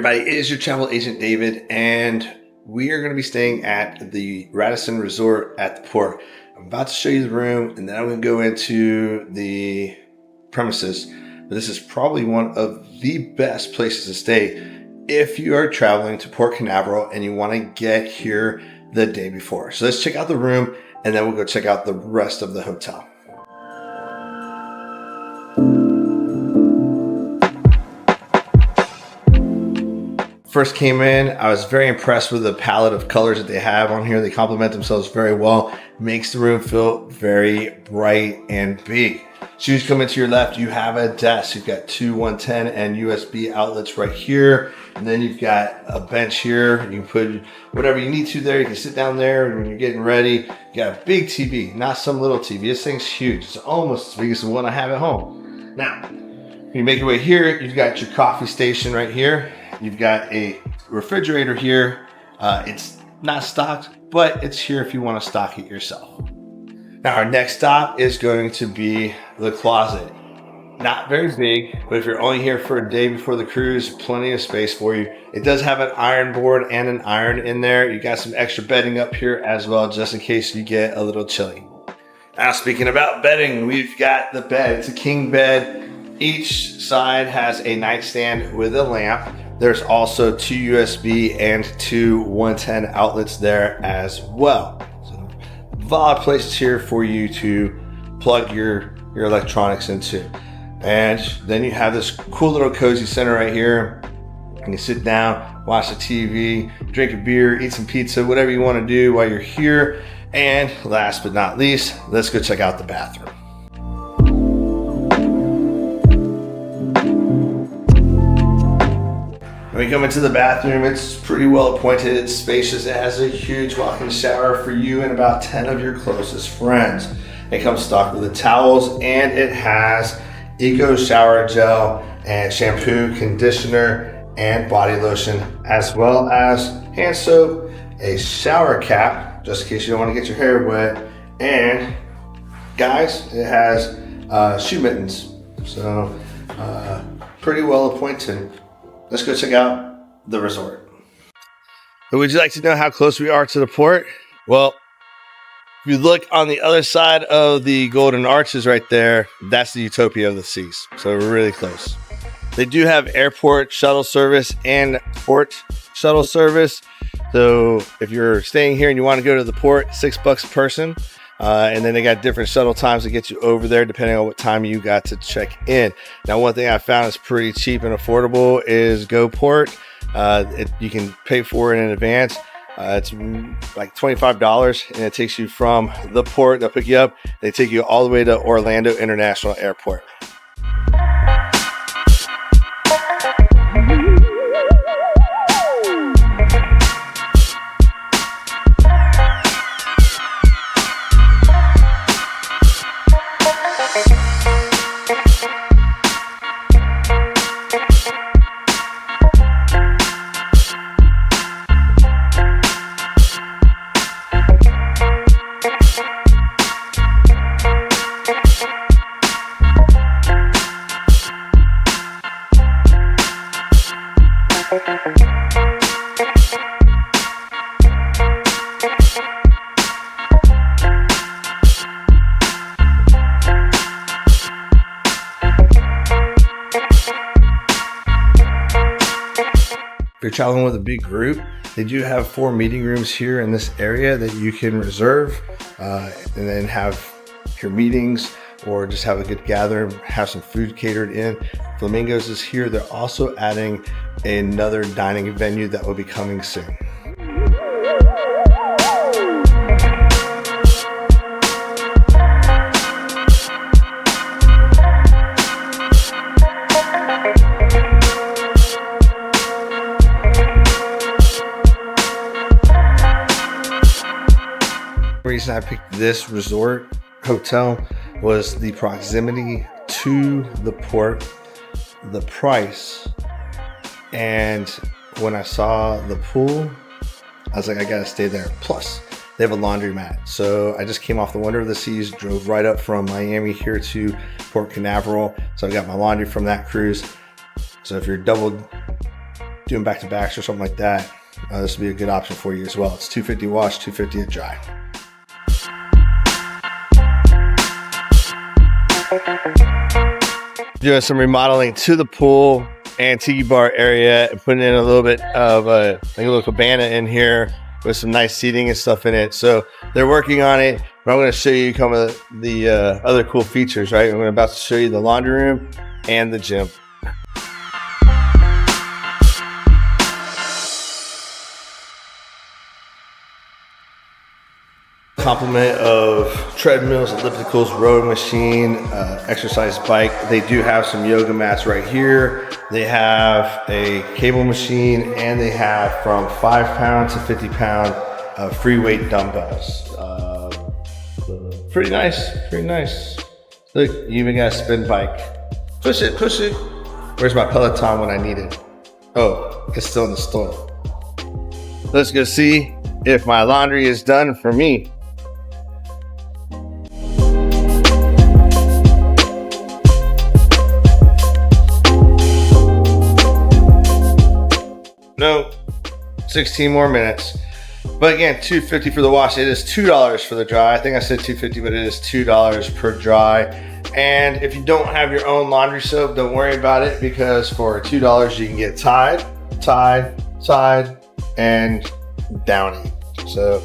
everybody, it is your travel agent David, and we are going to be staying at the Radisson Resort at the port. I'm about to show you the room, and then I'm going to go into the premises. But this is probably one of the best places to stay if you are traveling to Port Canaveral and you want to get here the day before. So let's check out the room, and then we'll go check out the rest of the hotel. First came in, I was very impressed with the palette of colors that they have on here. They complement themselves very well. Makes the room feel very bright and big. Shoes come into your left, you have a desk. You've got two 110 and USB outlets right here. And then you've got a bench here. You can put whatever you need to there. You can sit down there when you're getting ready. You got a big TV, not some little TV. This thing's huge. It's almost as big as the one I have at home. Now, when you make your way here, you've got your coffee station right here. You've got a refrigerator here. It's not stocked, but it's here if you want to stock it yourself. Now our next stop is going to be the closet. Not very big, but if you're only here for a day before the cruise, plenty of space for you. It does have an iron board and an iron in there. You got some extra bedding up here as well, just in case you get a little chilly. Now speaking about bedding, we've got the bed. It's a king bed. Each side has a nightstand with a lamp. There's also two USB and two 110 outlets there as well. So a lot of places here for you to plug your electronics into. And then you have this cool little cozy center right here. You can sit down, watch the TV, drink a beer, eat some pizza, whatever you want to do while you're here. And last but not least, let's go check out the bathroom. When you come into the bathroom, it's pretty well appointed. It's spacious. It has a huge walk-in shower for you and about 10 of your closest friends. It comes stocked with the towels, and it has Eco Shower Gel and shampoo, conditioner, and body lotion, as well as hand soap, a shower cap, just in case you don't want to get your hair wet, and guys, it has shoe mittens. So pretty well appointed. Let's go check out the resort. Would you like to know how close we are to the port? Well, if you look on the other side of the Golden Arches right there, that's the Utopia of the Seas. So we're really close. They do have airport shuttle service and port shuttle service. So if you're staying here and you want to go to the port, $6 a person. And then they got different shuttle times to get you over there depending on what time you got to check in. Now, one thing I found is pretty cheap and affordable is GoPort. You can pay for it in advance. It's like $25, and it takes you from the port. They'll pick you up. They take you all the way to Orlando International Airport. If you're traveling with a big group, they do have 4 meeting rooms here in this area that you can reserve and then have your meetings or just have a good gathering, have some food catered in. Flamingos is here. They're also adding another dining venue that will be coming soon. The reason I picked this resort hotel was the proximity to the port, the price, and when I saw the pool, I was like, I gotta stay there. Plus, they have a laundromat. So I just came off the Wonder of the Seas, drove right up from Miami here to Port Canaveral. So I got my laundry from that cruise. So if you're double doing back-to-backs or something like that, this would be a good option for you as well. It's $250 wash, $250 a dry. Doing some remodeling to the pool and tiki bar area and putting in a little bit of a little cabana in here with some nice seating and stuff in it. So they're working on it, but I'm going to show you some of the other cool features, right? I'm about to show you the laundry room and the gym. Complement of treadmills, ellipticals, rowing machine, exercise bike. They do have some yoga mats right here. They have a cable machine, and they have from 5 pound to 50 pound free weight dumbbells. Pretty nice, pretty nice. Look, you even got a spin bike. Push it, push it. Where's my Peloton when I need it? Oh, it's still in the store. Let's go see if my laundry is done for me. No, 16 more minutes. But again, $250 for the wash. It is $2 for the dry. I think I said $250, but it is $2 per dry. And if you don't have your own laundry soap, don't worry about it, because for $2 you can get Tide, and Downy. So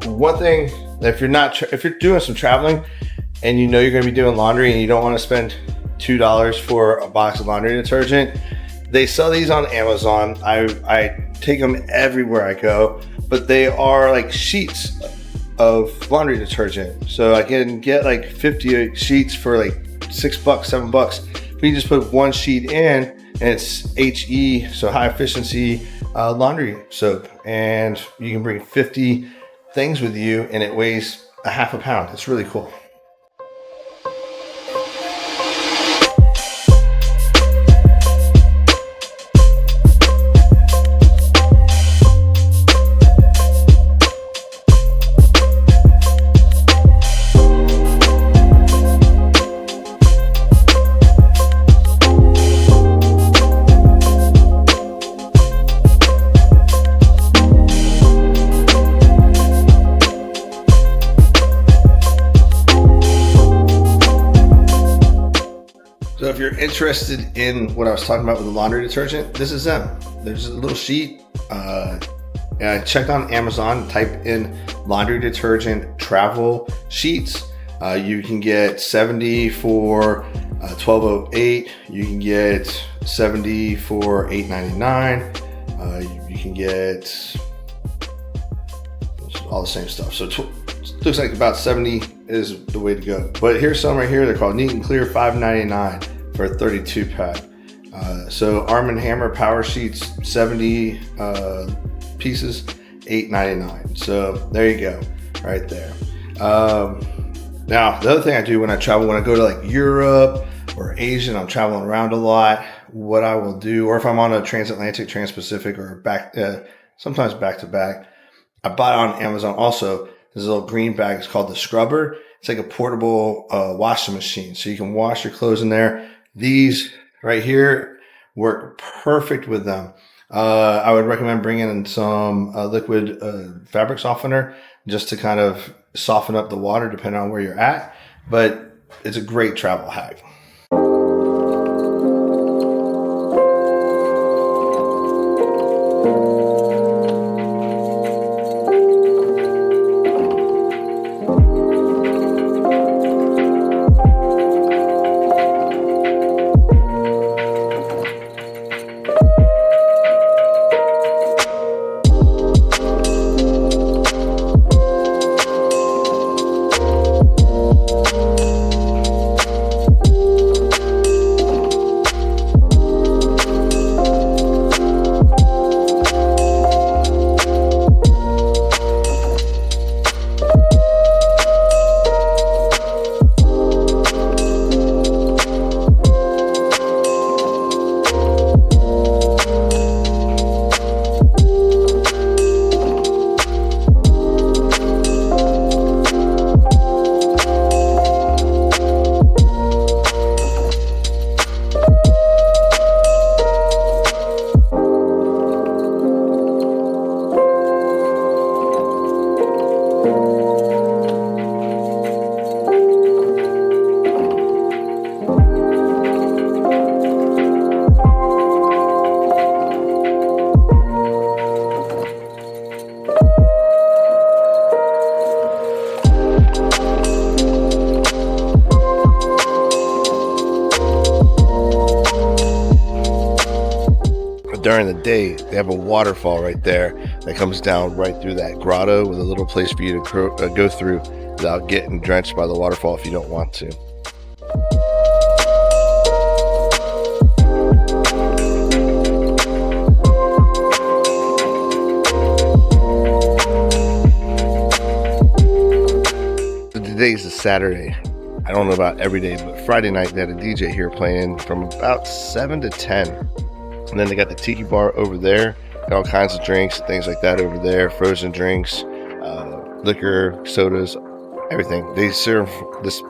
one thing, if you're doing some traveling and you know you're going to be doing laundry and you don't want to spend $2 for a box of laundry detergent, they sell these on Amazon. I take them everywhere I go, but they are like sheets of laundry detergent. So I can get like 50 sheets for like $6, $7. But you just put one sheet in, and it's HE, so high efficiency laundry soap. And you can bring 50 things with you, and it weighs a half a pound. It's really cool. So if you're interested in what I was talking about with the laundry detergent, this is them. There's a little sheet. And I checked on Amazon, type in laundry detergent travel sheets. You can get 70 for $12.08. You can get 70 for $8.99. You can get all the same stuff. So looks like about 70 is the way to go. But here's some right here. They're called Neat and Clear $5.99 for a 32 pack. So Arm & Hammer Power Sheets, 70 pieces, $8.99. So there you go, right there. Now, the other thing I do when I travel, when I go to like Europe or Asia, and I'm traveling around a lot, what I will do, or if I'm on a transatlantic, trans-Pacific, or sometimes back to back, I buy on Amazon also this little green bag. It's called the Scrubber. It's like a portable washing machine. So you can wash your clothes in there. These right here work perfect with them. I would recommend bringing in some liquid fabric softener just to kind of soften up the water depending on where you're at. But it's a great travel hack. During the day, they have a waterfall right there that comes down right through that grotto with a little place for you to go through without getting drenched by the waterfall if you don't want to. Today's a Saturday. I don't know about every day, but Friday night they had a DJ here playing from about 7 to 10. And then they got the tiki bar over there, got all kinds of drinks, things like that over there, frozen drinks, liquor, sodas, everything. They serve this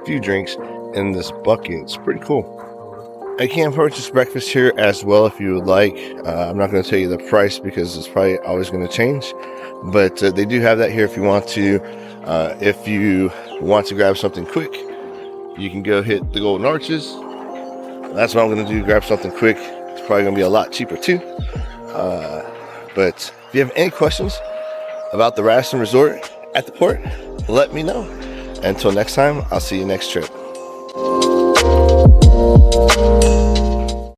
few drinks in this bucket. It's pretty cool. I can purchase breakfast here as well if you would like. I'm not going to tell you the price because it's probably always going to change, but they do have that here if you want to. If you want to grab something quick, you can go hit the Golden Arches. That's what I'm going to do, grab something quick. It's probably going to be a lot cheaper too. But if you have any questions about the Radisson Resort at the port, let me know. Until next time, I'll see you next trip.